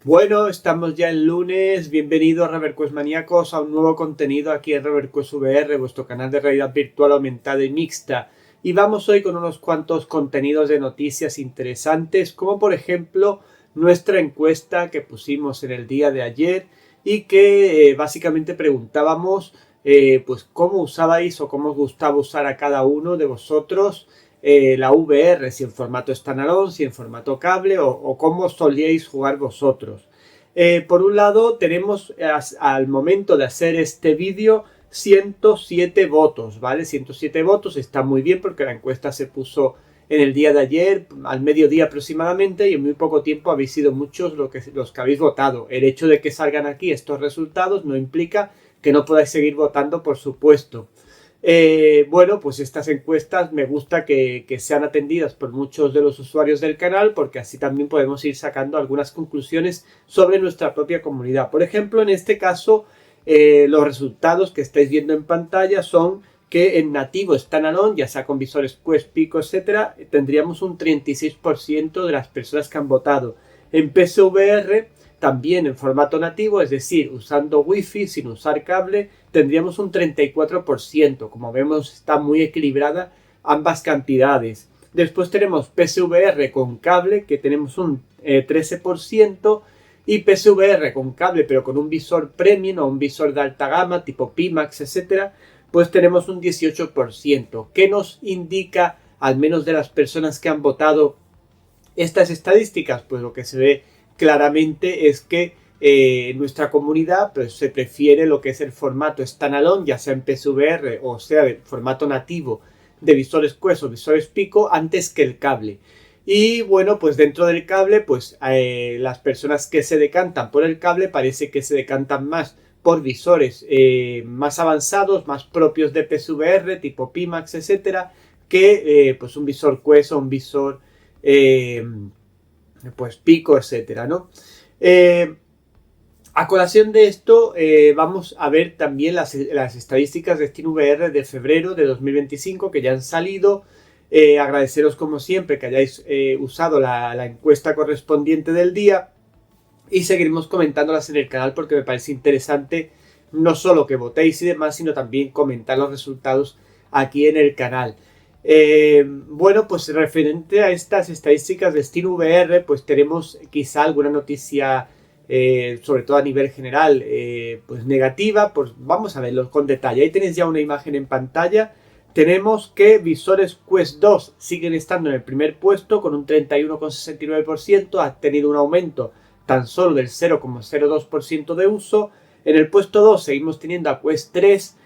Bueno, estamos ya el lunes. Bienvenidos ReverQuest maníacos a un nuevo contenido aquí en ReverQuest VR, vuestro canal de realidad virtual aumentada y mixta. Y vamos hoy con unos cuantos contenidos de noticias interesantes, como por ejemplo nuestra encuesta que pusimos en el día de ayer y que básicamente preguntábamos pues cómo usabais o cómo os gustaba usar a cada uno de vosotros la VR, si en formato standalone, si en formato cable o cómo solíais jugar vosotros. Por un lado tenemos al momento de hacer este vídeo 107 votos, ¿vale? 107 votos, está muy bien porque la encuesta se puso en el día de ayer, al mediodía aproximadamente, y en muy poco tiempo habéis sido muchos los que habéis votado. El hecho de que salgan aquí estos resultados no implica que no podáis seguir votando, por supuesto. Bueno, pues estas encuestas me gusta que sean atendidas por muchos de los usuarios del canal, porque así también podemos ir sacando algunas conclusiones sobre nuestra propia comunidad. Por ejemplo, en este caso, los resultados que estáis viendo en pantalla son que en nativo standalone, ya sea con visores Quest, Pico, etcétera, tendríamos un 36% de las personas que han votado. En PSVR, también en formato nativo, es decir, usando Wi-Fi sin usar cable, tendríamos un 34%. Como vemos, está muy equilibrada ambas cantidades. Después tenemos PSVR con cable, que tenemos un 13%, y PSVR con cable, pero con un visor premium o un visor de alta gama, tipo Pimax, etcétera, pues tenemos un 18%. ¿Qué nos indica, al menos de las personas que han votado estas estadísticas? Pues lo que se ve claramente es que en nuestra comunidad pues, se prefiere lo que es el formato standalone, ya sea en PSVR o sea el formato nativo de visores Quest o visores Pico, antes que el cable. Y bueno, pues dentro del cable, pues las personas que se decantan por el cable parece que se decantan más por visores más avanzados, más propios de PSVR, tipo Pimax, etcétera, que pues un visor Quest o un visor pues Pico, etcétera, ¿no? A colación de esto, vamos a ver también las estadísticas de SteamVR de febrero de 2025 que ya han salido. Agradeceros como siempre que hayáis usado la encuesta correspondiente del día y seguiremos comentándolas en el canal porque me parece interesante no solo que votéis y demás, sino también comentar los resultados aquí en el canal. Bueno, pues referente a estas estadísticas de SteamVR, pues tenemos quizá alguna noticia, sobre todo a nivel general, pues negativa. Pues vamos a verlo con detalle. Ahí tenéis ya una imagen en pantalla. Tenemos que visores Quest 2 siguen estando en el primer puesto con un 31,69%, ha tenido un aumento tan solo del 0,02% de uso. En el puesto 2 seguimos teniendo a Quest 3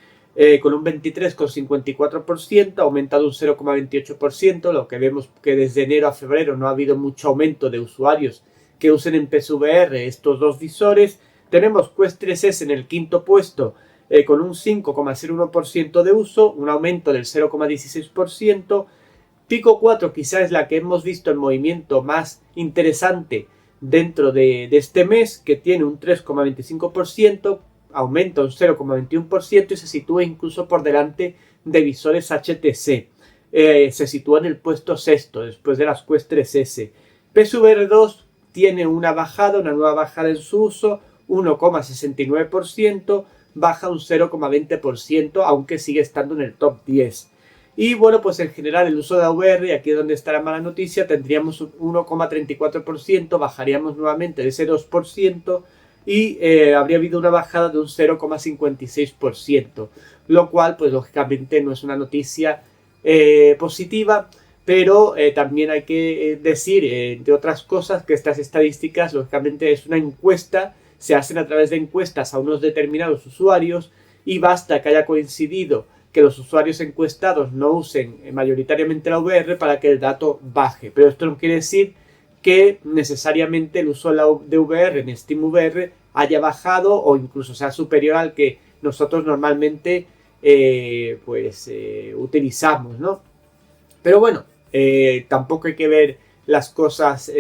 con un 23,54%, ha aumentado un 0,28%, lo que vemos que desde enero a febrero no ha habido mucho aumento de usuarios que usen en PSVR estos dos visores. Tenemos Quest 3S en el quinto puesto con un 5,01% de uso, un aumento del 0,16%. Pico 4 quizá es la que hemos visto en movimiento más interesante dentro de este mes, que tiene un 3,25%, aumenta un 0,21% y se sitúa incluso por delante de visores HTC. Se sitúa en el puesto sexto después de las Quest 3S. PSVR 2 tiene una nueva bajada en su uso, 1,69%, baja un 0,20%, aunque sigue estando en el top 10. Y bueno, pues en general el uso de la VR, y aquí es donde está la mala noticia, tendríamos un 1,34%, bajaríamos nuevamente de ese 2% y habría habido una bajada de un 0,56%, lo cual pues lógicamente no es una noticia positiva, pero también hay que decir, entre otras cosas, que estas estadísticas lógicamente es una encuesta, se hacen a través de encuestas a unos determinados usuarios y basta que haya coincidido que los usuarios encuestados no usen mayoritariamente la VR para que el dato baje. Pero esto no quiere decir que necesariamente el uso de VR en SteamVR haya bajado o incluso sea superior al que nosotros normalmente utilizamos, ¿no? Pero bueno, tampoco hay que ver las cosas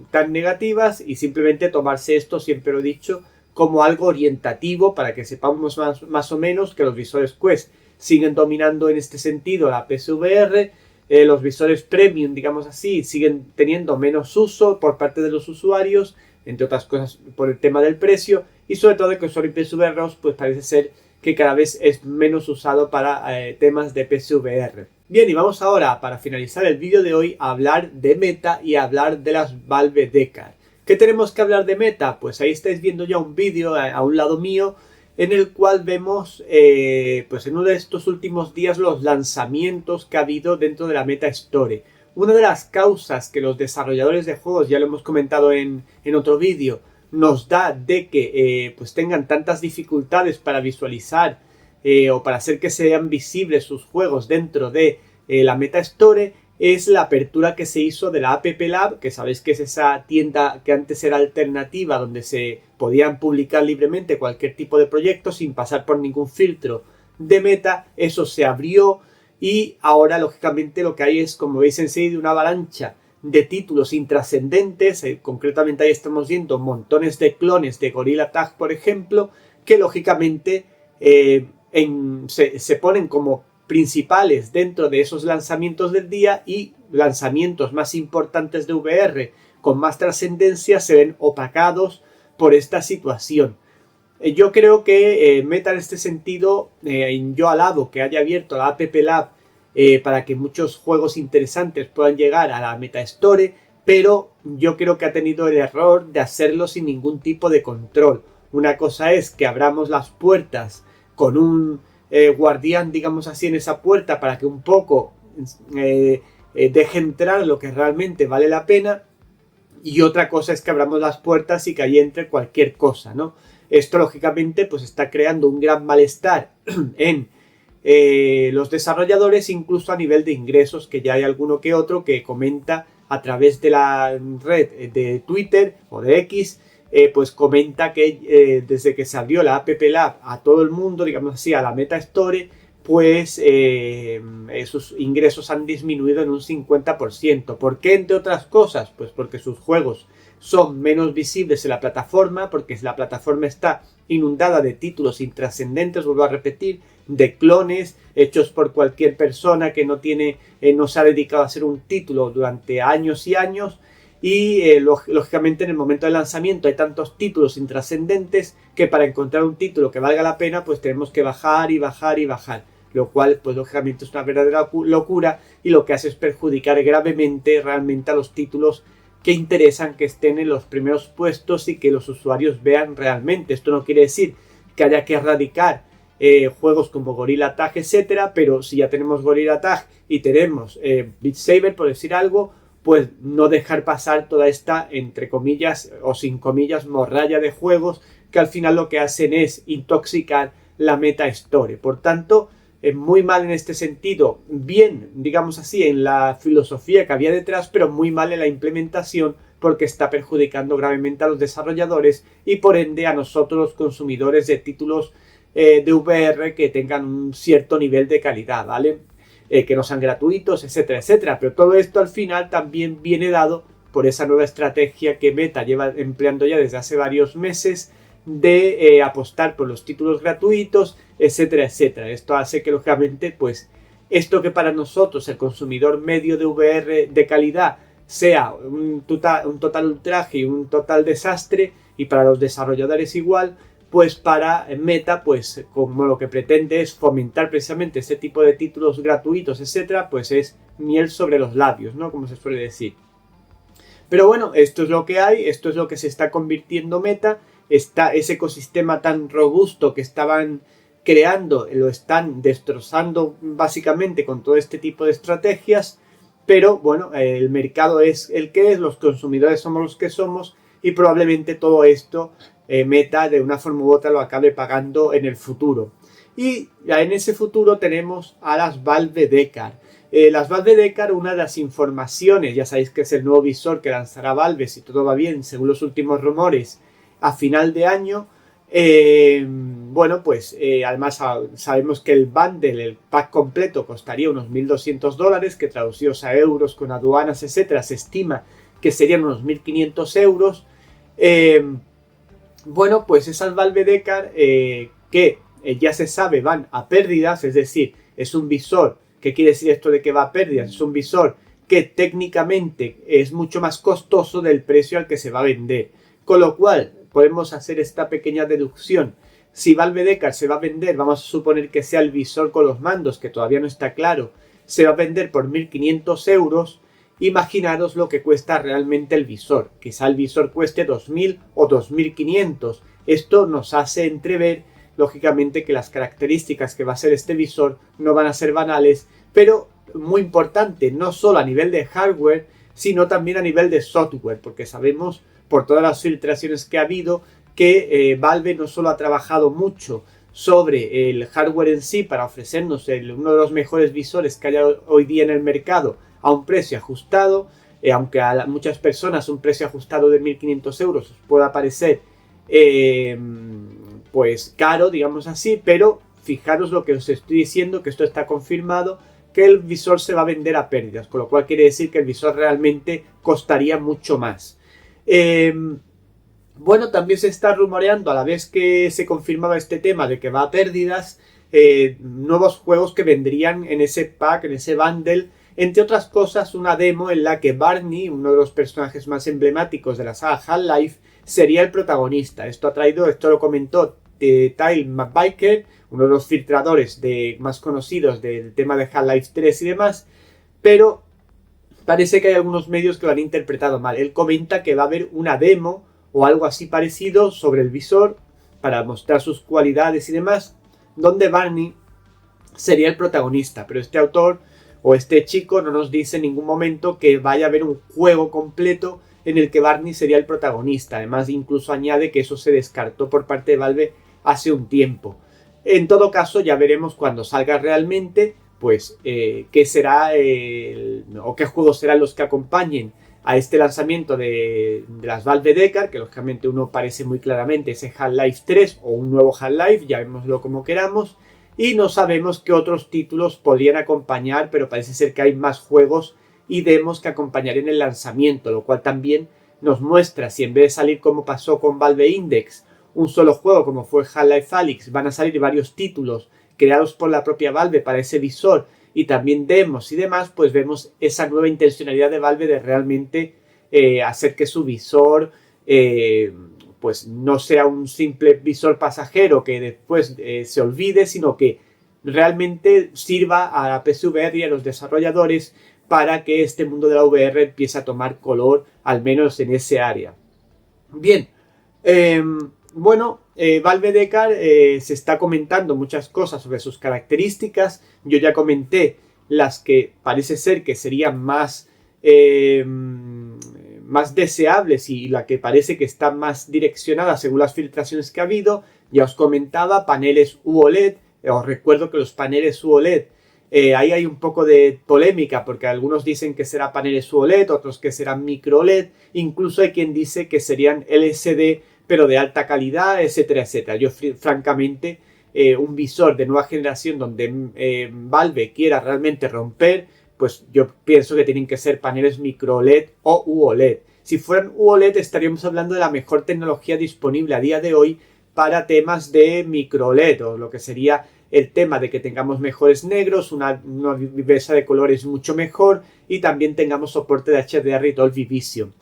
tan negativas y simplemente tomarse esto, siempre lo he dicho, como algo orientativo para que sepamos más o menos que los visores Quest siguen dominando en este sentido la PSVR. Los visores premium, digamos así, siguen teniendo menos uso por parte de los usuarios, entre otras cosas por el tema del precio y sobre todo que Sony PSVR 2 pues parece ser que cada vez es menos usado para temas de PSVR. Bien, y vamos ahora, para finalizar el vídeo de hoy, a hablar de Meta y a hablar de las Valve Decar. ¿Qué tenemos que hablar de Meta? Pues ahí estáis viendo ya un vídeo a un lado mío en el cual vemos pues en uno de estos últimos días los lanzamientos que ha habido dentro de la Meta Store. Una de las causas que los desarrolladores de juegos, ya lo hemos comentado en otro vídeo, nos da de que pues tengan tantas dificultades para visualizar o para hacer que sean visibles sus juegos dentro de la Meta Store es la apertura que se hizo de la App Lab, que sabéis que es esa tienda que antes era alternativa donde se podían publicar libremente cualquier tipo de proyecto sin pasar por ningún filtro de Meta. Eso se abrió y ahora lógicamente lo que hay es, como veis enseguida, una avalancha de títulos intrascendentes. Concretamente ahí estamos viendo montones de clones de Gorilla Tag, por ejemplo, que lógicamente se ponen como principales dentro de esos lanzamientos del día, y lanzamientos más importantes de VR con más trascendencia se ven opacados por esta situación. Yo creo que Meta en este sentido, yo alabo que haya abierto la App Lab para que muchos juegos interesantes puedan llegar a la Meta Store, pero yo creo que ha tenido el error de hacerlo sin ningún tipo de control. Una cosa es que abramos las puertas con un guardián, digamos así, en esa puerta para que un poco deje entrar lo que realmente vale la pena, y otra cosa es que abramos las puertas y que ahí entre cualquier cosa, ¿no? Esto lógicamente pues está creando un gran malestar en los desarrolladores, incluso a nivel de ingresos, que ya hay alguno que otro que comenta a través de la red de Twitter o de X, pues comenta que desde que se abrió la App Lab a todo el mundo, digamos así, a la Meta Store, pues sus ingresos han disminuido en un 50%. ¿Por qué? Entre otras cosas, pues porque sus juegos son menos visibles en la plataforma, porque la plataforma está inundada de títulos intrascendentes, vuelvo a repetir, de clones hechos por cualquier persona que no se ha dedicado a hacer un título durante años y años. Y lógicamente en el momento del lanzamiento hay tantos títulos intrascendentes que para encontrar un título que valga la pena pues tenemos que bajar y bajar y bajar, lo cual pues lógicamente es una verdadera locura, y lo que hace es perjudicar gravemente realmente a los títulos que interesan que estén en los primeros puestos y que los usuarios vean realmente. Esto no quiere decir que haya que erradicar juegos como Gorilla Tag, etcétera, pero si ya tenemos Gorilla Tag y tenemos Beat Saber, por decir algo, pues no dejar pasar toda esta, entre comillas o sin comillas, morralla de juegos que al final lo que hacen es intoxicar la Meta Store. Por tanto, muy mal en este sentido, bien, digamos así, en la filosofía que había detrás, pero muy mal en la implementación, porque está perjudicando gravemente a los desarrolladores y por ende a nosotros los consumidores de títulos de VR que tengan un cierto nivel de calidad, ¿vale? Que no sean gratuitos, etcétera, etcétera. Pero todo esto al final también viene dado por esa nueva estrategia que Meta lleva empleando ya desde hace varios meses de apostar por los títulos gratuitos, etcétera, etcétera. Esto hace que lógicamente pues esto que para nosotros el consumidor medio de VR de calidad sea un total ultraje y un total desastre, y para los desarrolladores igual, pues para Meta, pues como lo que pretende es fomentar precisamente este tipo de títulos gratuitos, etcétera, pues es miel sobre los labios, ¿no? Como se suele decir. Pero bueno, esto es lo que hay, esto es lo que se está convirtiendo Meta. Ese ecosistema tan robusto que estaban creando, lo están destrozando básicamente con todo este tipo de estrategias. Pero bueno, el mercado es el que es, los consumidores somos los que somos, y probablemente todo esto Meta de una forma u otra lo acabe pagando en el futuro. Y ya en ese futuro tenemos a las Valve Decar. Las Valve Decar, una de las informaciones, ya sabéis que es el nuevo visor que lanzará Valve, si todo va bien, según los últimos rumores, a final de año. Bueno, pues además sabemos que el bundle, el pack completo, costaría unos $1.200, que traducidos a euros con aduanas, etcétera, se estima que serían unos 1.500 euros. Bueno, pues esas Valve Decar que ya se sabe van a pérdidas, es decir, es un visor. ¿Qué quiere decir esto de que va a pérdidas? Es un visor que técnicamente es mucho más costoso del precio al que se va a vender. Con lo cual, podemos hacer esta pequeña deducción. Si Valve Decar se va a vender, vamos a suponer que sea el visor con los mandos, que todavía no está claro, se va a vender por 1.500 euros, imaginaros lo que cuesta realmente el visor. Quizá el visor cueste 2.000 o 2.500. Esto nos hace entrever, lógicamente, que las características que va a ser este visor no van a ser banales, pero muy importante, no solo a nivel de hardware, sino también a nivel de software, porque sabemos por todas las filtraciones que ha habido que Valve no solo ha trabajado mucho sobre el hardware en sí para ofrecernos uno de los mejores visores que hay hoy día en el mercado a un precio ajustado, aunque a muchas personas un precio ajustado de 1.500 euros os pueda parecer pues caro, digamos así, pero fijaros lo que os estoy diciendo, que esto está confirmado, que el visor se va a vender a pérdidas, con lo cual quiere decir que el visor realmente costaría mucho más. Bueno, también se está rumoreando, a la vez que se confirmaba este tema de que va a pérdidas, nuevos juegos que vendrían en ese pack, en ese bundle, entre otras cosas una demo en la que Barney, uno de los personajes más emblemáticos de la saga Half-Life, sería el protagonista. Esto lo comentó Tyler McBaker, uno de los filtradores más conocidos del tema de Half-Life 3 y demás, pero parece que hay algunos medios que lo han interpretado mal. Él comenta que va a haber una demo o algo así parecido sobre el visor para mostrar sus cualidades y demás, donde Barney sería el protagonista, pero este autor o este chico no nos dice en ningún momento que vaya a haber un juego completo en el que Barney sería el protagonista. Además, incluso añade que eso se descartó por parte de Valve hace un tiempo. En todo caso, ya veremos cuando salga realmente, pues, qué será o qué juegos serán los que acompañen a este lanzamiento de las Valve Decar, que lógicamente uno parece muy claramente ese Half-Life 3 o un nuevo Half-Life, llamémoslo como queramos, y no sabemos qué otros títulos podrían acompañar, pero parece ser que hay más juegos y demos que acompañarían el lanzamiento, lo cual también nos muestra si en vez de salir como pasó con Valve Index, un solo juego como fue Half-Life Alyx, van a salir varios títulos creados por la propia Valve para ese visor y también demos y demás, pues vemos esa nueva intencionalidad de Valve de realmente hacer que su visor pues no sea un simple visor pasajero que después se olvide, sino que realmente sirva a la PSVR y a los desarrolladores para que este mundo de la VR empiece a tomar color, al menos en ese área. Bien, Valve Decar se está comentando muchas cosas sobre sus características. Yo ya comenté las que parece ser que serían más deseables y la que parece que está más direccionada según las filtraciones que ha habido. Ya os comentaba paneles UOLED. Os recuerdo que los paneles UOLED, ahí hay un poco de polémica porque algunos dicen que serán paneles UOLED, otros que serán micro OLED, incluso hay quien dice que serían LCD pero de alta calidad, etcétera, etcétera. Yo francamente un visor de nueva generación donde Valve quiera realmente romper, pues yo pienso que tienen que ser paneles micro OLED o UOLED. Si fueran UOLED estaríamos hablando de la mejor tecnología disponible a día de hoy para temas de micro OLED, o lo que sería el tema de que tengamos mejores negros, una viveza de colores mucho mejor y también tengamos soporte de HDR y Dolby Vision.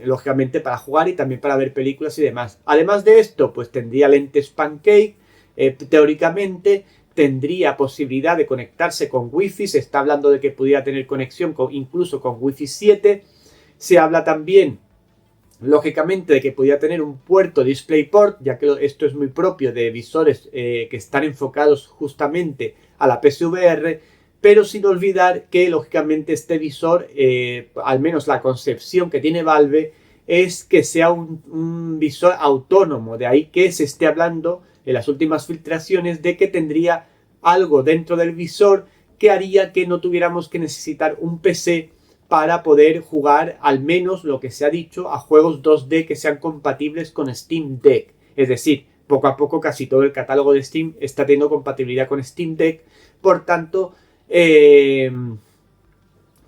Lógicamente para jugar y también para ver películas y demás. Además de esto, pues tendría lentes pancake, teóricamente tendría posibilidad de conectarse con Wi-Fi, se está hablando de que pudiera tener conexión incluso con Wi-Fi 7, se habla también lógicamente de que podía tener un puerto DisplayPort, ya que esto es muy propio de visores que están enfocados justamente a la PSVR, pero sin olvidar que lógicamente este visor, al menos la concepción que tiene Valve, es que sea un visor autónomo, de ahí que se esté hablando en las últimas filtraciones de que tendría algo dentro del visor que haría que no tuviéramos que necesitar un PC para poder jugar, al menos lo que se ha dicho, a juegos 2D que sean compatibles con Steam Deck. Es decir, poco a poco casi todo el catálogo de Steam está teniendo compatibilidad con Steam Deck. Por tanto,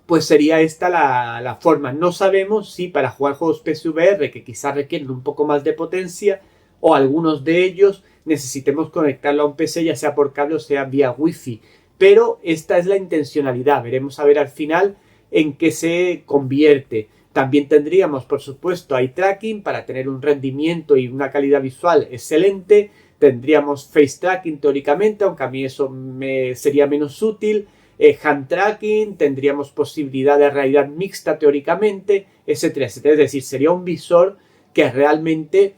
pues sería esta la forma. No sabemos si para jugar juegos PSVR que quizás requieren un poco más de potencia, o algunos de ellos necesitemos conectarlo a un PC, ya sea por cable o sea vía Wi-Fi. Pero esta es la intencionalidad. Veremos a ver al final en qué se convierte. También tendríamos, por supuesto, eye tracking para tener un rendimiento y una calidad visual excelente. Tendríamos face tracking teóricamente, aunque a mí eso me sería menos útil. Hand tracking, tendríamos posibilidad de realidad mixta teóricamente, etcétera, etcétera. Es decir, sería un visor que realmente,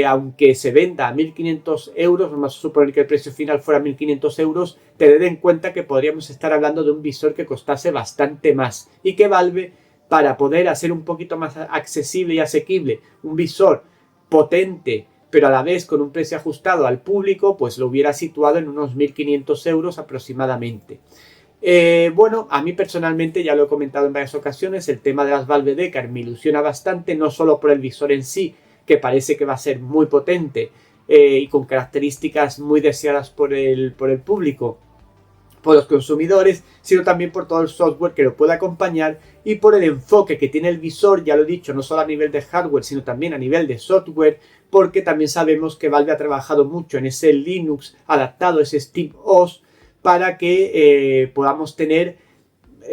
aunque se venda a 1.500 euros, vamos a suponer que el precio final fuera 1.500 euros, tened en cuenta que podríamos estar hablando de un visor que costase bastante más y que Valve, para poder hacer un poquito más accesible y asequible un visor potente, pero a la vez con un precio ajustado al público, pues lo hubiera situado en unos 1.500 euros aproximadamente. Bueno, a mí personalmente, ya lo he comentado en varias ocasiones, el tema de las Valve Decar me ilusiona bastante, no solo por el visor en sí, que parece que va a ser muy potente y con características muy deseadas por el público, por los consumidores, sino también por todo el software que lo puede acompañar y por el enfoque que tiene el visor, ya lo he dicho, no solo a nivel de hardware, sino también a nivel de software, porque también sabemos que Valve ha trabajado mucho en ese Linux adaptado, ese SteamOS, para que podamos tener,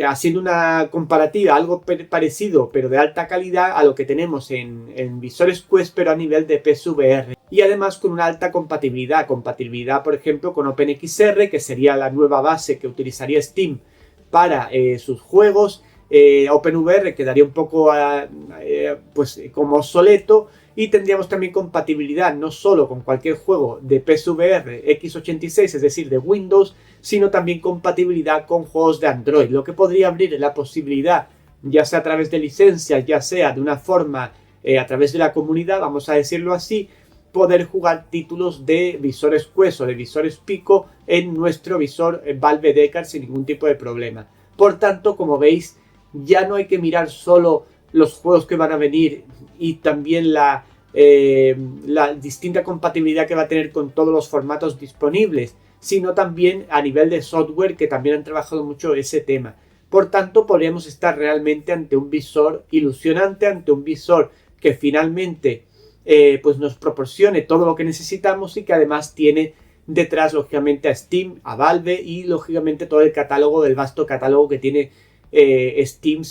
haciendo una comparativa, algo parecido, pero de alta calidad a lo que tenemos en visores Quest, pero a nivel de PSVR. Y además con una alta compatibilidad, por ejemplo con OpenXR, que sería la nueva base que utilizaría Steam para sus juegos. OpenVR quedaría un poco pues como obsoleto, y tendríamos también compatibilidad no solo con cualquier juego de PSVR x86, es decir, de Windows, sino también compatibilidad con juegos de Android, lo que podría abrir la posibilidad, ya sea a través de licencias, ya sea de una forma a través de la comunidad, vamos a decirlo así, poder jugar títulos de visores Quest o de visores Pico en nuestro visor Valve Decar sin ningún tipo de problema. Por tanto, como veis, ya no hay que mirar solo los juegos que van a venir y también la distinta compatibilidad que va a tener con todos los formatos disponibles, sino también a nivel de software, que también han trabajado mucho ese tema. Por tanto, podríamos estar realmente ante un visor ilusionante, ante un visor que finalmente pues nos proporcione todo lo que necesitamos y que además tiene detrás, lógicamente, a Steam, a Valve y, lógicamente, todo el catálogo, del vasto catálogo que tiene Steam,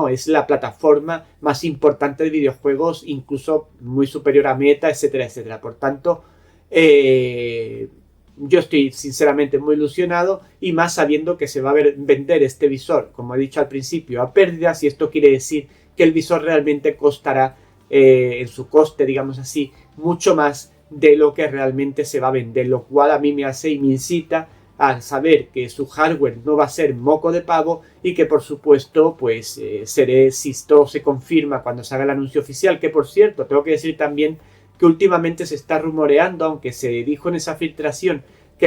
es la plataforma más importante de videojuegos, incluso muy superior a Meta, etcétera, etcétera. Por tanto, yo estoy sinceramente muy ilusionado, y más sabiendo que se va a vender este visor, como he dicho al principio, a pérdidas, y esto quiere decir que el visor realmente costará en su coste, digamos así, mucho más de lo que realmente se va a vender, lo cual a mí me hace y me incita a saber que su hardware no va a ser moco de pavo, y que por supuesto pues seré, si esto se confirma cuando se haga el anuncio oficial, que por cierto tengo que decir también que últimamente se está rumoreando, aunque se dijo en esa filtración que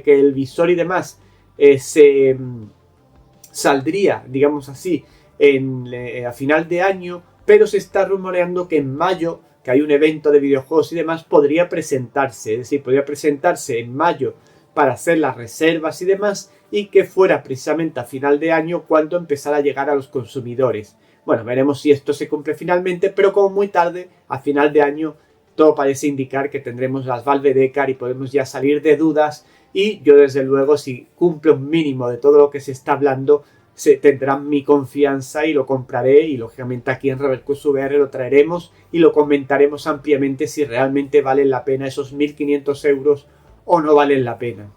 el visor y demás se saldría, digamos así, a final de año, pero se está rumoreando que en mayo, que hay un evento de videojuegos y demás, podría presentarse, es decir, podría presentarse en mayo para hacer las reservas y demás, y que fuera precisamente a final de año cuando empezara a llegar a los consumidores. Bueno, veremos si esto se cumple finalmente, pero como muy tarde, a final de año, todo parece indicar que tendremos las Valve Decar y podemos ya salir de dudas, y yo desde luego, si cumple un mínimo de todo lo que se está hablando, tendrán mi confianza y lo compraré, y lógicamente aquí en ReverQuest VR lo traeremos y lo comentaremos ampliamente si realmente valen la pena esos 1.500 euros o no valen la pena.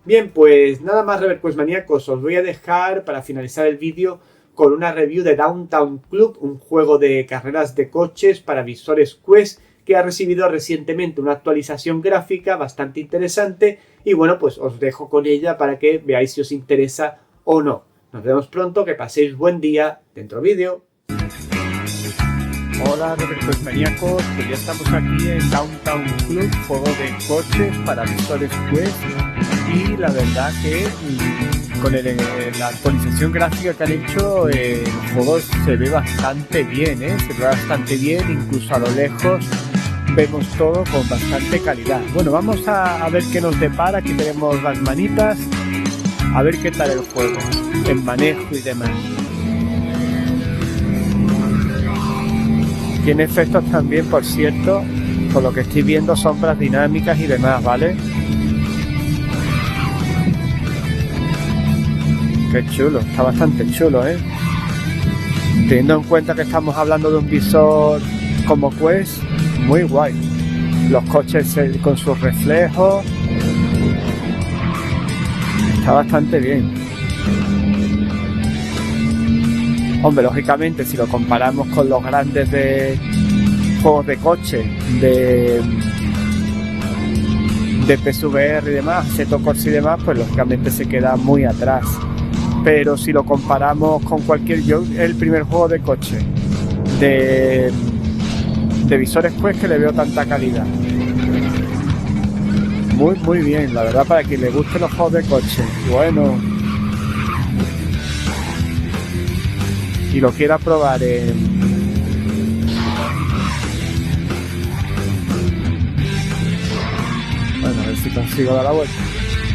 Bien, pues nada más, ReverQuest maníacos, os voy a dejar para finalizar el vídeo con una review de Downtown Club, un juego de carreras de coches para visores Quest que ha recibido recientemente una actualización gráfica bastante interesante, y bueno, pues os dejo con ella para que veáis si os interesa o no. Nos vemos pronto, que paséis buen día, dentro vídeo. Hola ReverQuest maníacos, pues ya estamos aquí en Downtown Club, juego de coches para visores Quest, y la verdad que con la actualización gráfica que han hecho, el juego se ve bastante bien, se ve bastante bien, incluso a lo lejos vemos todo con bastante calidad. Bueno, vamos a ver qué nos depara. Aquí tenemos las manitas, a ver qué tal el juego, el manejo y demás. Tiene efectos también, por cierto, por lo que estoy viendo, sombras dinámicas y demás, ¿vale? Qué chulo, está bastante chulo, Teniendo en cuenta que estamos hablando de un visor como Quest, muy guay. Los coches con sus reflejos, está bastante bien. Hombre, lógicamente, si lo comparamos con los grandes de juegos de coche, de PSVR y demás, Assetto Corsa y demás, pues lógicamente se queda muy atrás. Pero si lo comparamos con el primer juego de coche de visores Quest que le veo tanta calidad. Muy bien, la verdad, para quien le gusten los juegos de coche. Bueno, y lo quiera probar bueno, a ver si consigo dar la vuelta.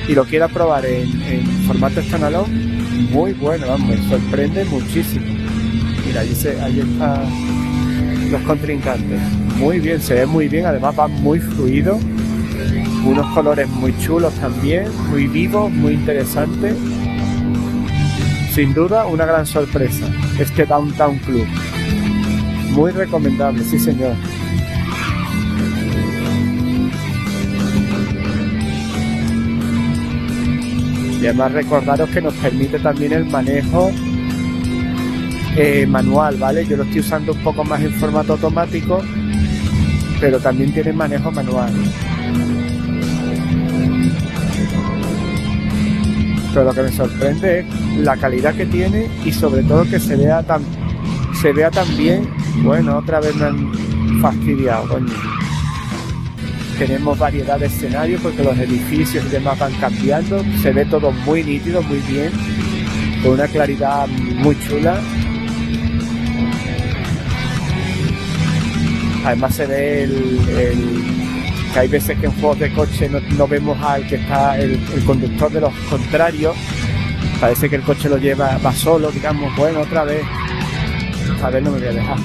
Y lo quiera probar en formato standalone, muy bueno, vamos, me sorprende muchísimo. Mira, ahí están los contrincantes. Muy bien, se ve muy bien, además va muy fluido. Unos colores muy chulos también, muy vivos, muy interesantes. Sin duda, una gran sorpresa, este Downtown Club. Muy recomendable, sí señor. Y además recordaros que nos permite también el manejo manual, ¿vale? Yo lo estoy usando un poco más en formato automático, pero también tiene manejo manual. Pero lo que me sorprende es la calidad que tiene y sobre todo que se vea tan bien. Bueno, otra vez me han fastidiado, coño. Tenemos variedad de escenarios porque los edificios y demás van cambiando. Se ve todo muy nítido, muy bien, con una claridad muy chula. Además se ve que hay veces que en juegos de coche no vemos al que está el conductor de los contrarios. Parece que el coche va solo, digamos. Bueno, otra vez no me voy a dejar.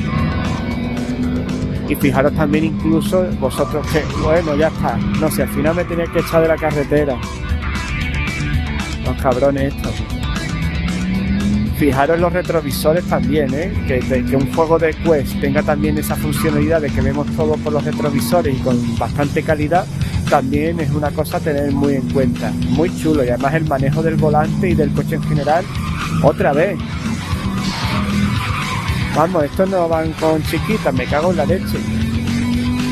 Y fijaros también incluso vosotros que, bueno, ya está, no sé, al final me tenía que echar de la carretera, los cabrones estos. Fijaros los retrovisores también, que un juego de Quest tenga también esa funcionalidad de que vemos todo por los retrovisores y con bastante calidad, también es una cosa a tener muy en cuenta. Muy chulo, y además el manejo del volante y del coche en general, otra vez. Vamos, estos no van con chiquitas, me cago en la leche.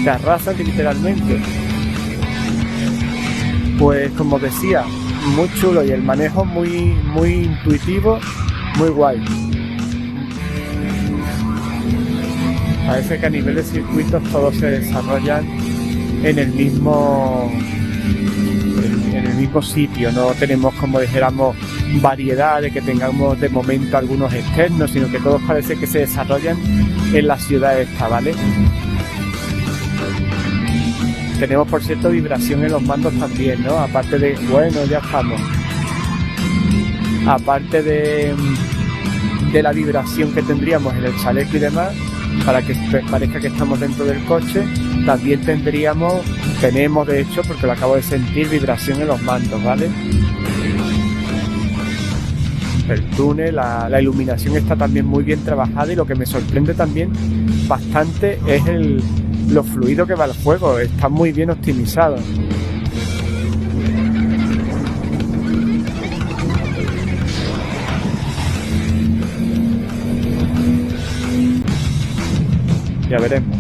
Se arrasan literalmente. Pues como decía, muy chulo y el manejo muy intuitivo, muy guay. Parece que a nivel de circuitos todos se desarrollan en el mismo sitio. No tenemos, como dijéramos, variedad de que tengamos de momento algunos externos, sino que todos parece que se desarrollan en la ciudad esta, ¿vale? Tenemos, por cierto, vibración en los mandos también, ¿no? Aparte de, bueno, ya estamos. Aparte de la vibración que tendríamos en el chaleco y demás, para que parezca que estamos dentro del coche, también tenemos de hecho, porque lo acabo de sentir, vibración en los mandos, ¿vale? El túnel, la iluminación está también muy bien trabajada, y lo que me sorprende también bastante es lo fluido que va el juego, está muy bien optimizado. Ya veremos.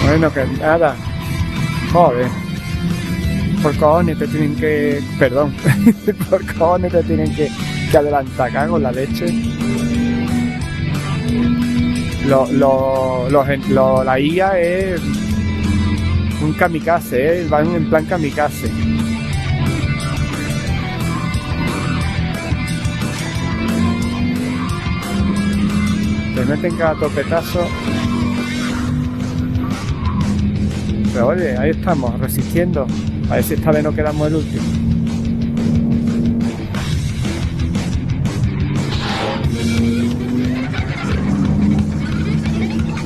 Bueno, que nada. Joder. Por cojones te tienen que... Perdón. Por cojones te tienen que adelantar, cago en la leche. la IA es un kamikaze, van en plan kamikaze. Te meten cada topetazo. Pero oye, ahí estamos, resistiendo. A ver si esta vez no quedamos el último.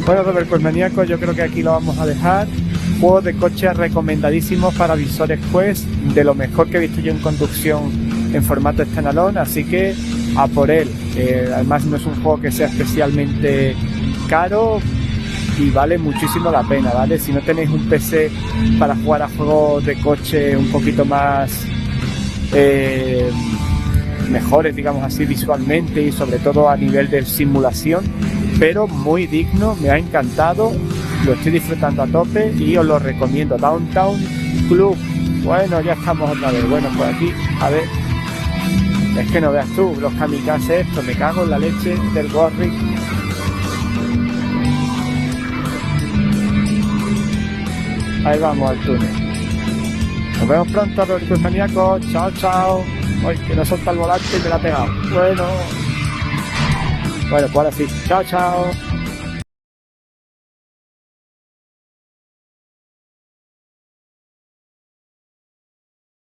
Bueno, Robert Quest Maníaco, yo creo que aquí lo vamos a dejar. Juegos de coches recomendadísimos para visores Quest, de lo mejor que he visto yo en conducción en formato standalone, así que a por él. Además no es un juego que sea especialmente caro y vale muchísimo la pena, ¿vale? Si no tenéis un PC para jugar a juegos de coche un poquito más mejores, digamos así, visualmente y sobre todo a nivel de simulación, pero muy digno, me ha encantado, lo estoy disfrutando a tope y os lo recomiendo. Downtown Club. Bueno, ya estamos otra vez. Bueno, pues aquí, a ver, es que no veas tú, los kamikazes estos, me cago en la leche del Warwick. Ahí vamos al túnel. Nos vemos pronto, Robert Quest Maníaco. Chao, chao. Uy, que no solta el volante y me la ha pegado. Bueno, pues ahora sí. Chao, chao.